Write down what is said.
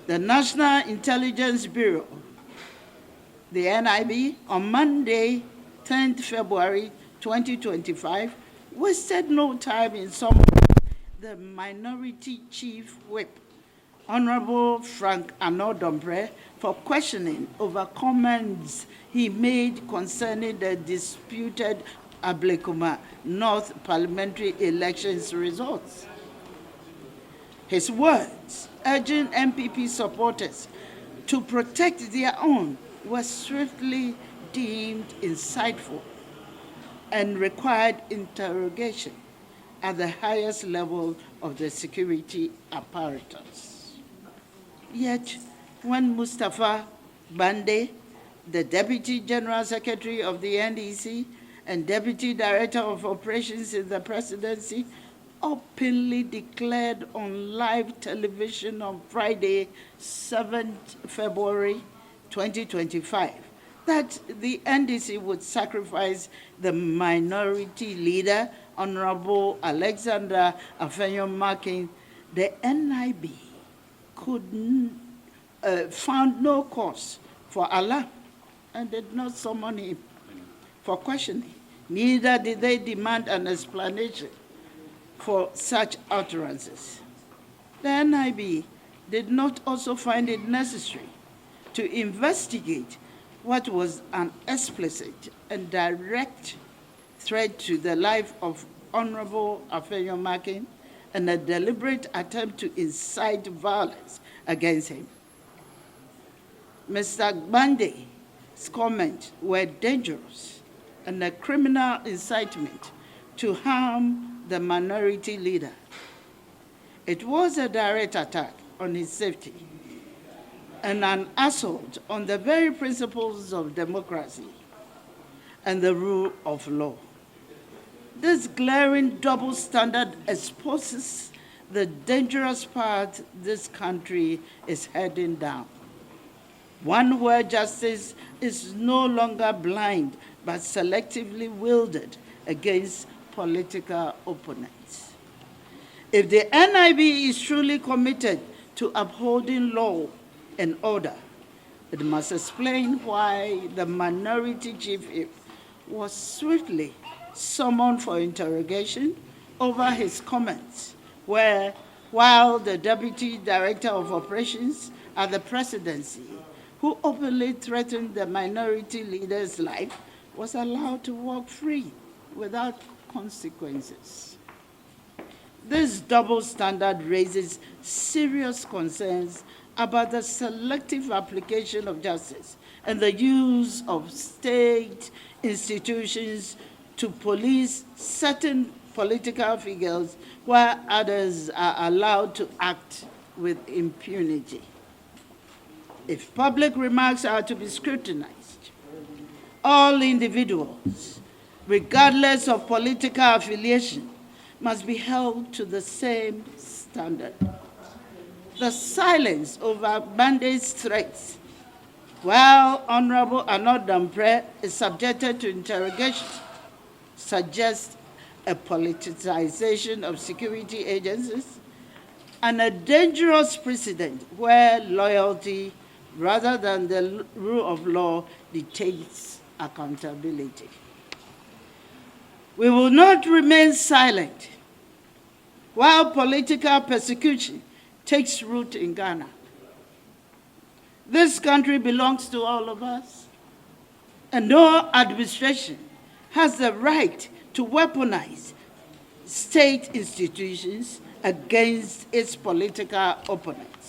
The National Intelligence Bureau, the NIB, on Monday, 10th February 2025, wasted no time in summoning the Minority Chief Whip, Honorable Frank Annoh-Dompreh, for questioning over comments he made concerning the disputed Ablekuma North parliamentary elections results. His words, urging MPP supporters to protect their own, were swiftly deemed insightful and required interrogation at the highest level of the security apparatus. Yet, when Mustafa Bande, the Deputy General Secretary of the NDC and Deputy Director of Operations in the Presidency, openly declared on live television on Friday, 7th February 2025, that the NDC would sacrifice the minority leader, Honorable Alexander Afenyo-Markin, the NIB found no cause for alarm and did not summon him for questioning. Neither did they demand an explanation for such utterances. The NIB did not also find it necessary to investigate what was an explicit and direct threat to the life of Honorable Afenyo-Markin and a deliberate attempt to incite violence against him. Mr. Bande's comments were dangerous and a criminal incitement to harm the minority leader. It was a direct attack on his safety and an assault on the very principles of democracy and the rule of law. This glaring double standard exposes the dangerous path this country is heading down. One where justice is no longer blind, but selectively wielded against political opponents. If the NIB is truly committed to upholding law and order, it must explain why the minority chief whip was swiftly summoned for interrogation over his comments, while the Deputy Director of Operations at the Presidency, who openly threatened the minority leader's life, was allowed to walk free without consequences. This double standard raises serious concerns about the selective application of justice and the use of state institutions to police certain political figures while others are allowed to act with impunity. If public remarks are to be scrutinized, all individuals, regardless of political affiliation, must be held to the same standard. The silence over Bande's threats, while Honorable Annoh-Dompreh is subjected to interrogation, suggests a politicization of security agencies and a dangerous precedent where loyalty rather than the rule of law dictates accountability. We will not remain silent while political persecution takes root in Ghana. This country belongs to all of us, and no administration has the right to weaponize state institutions against its political opponents.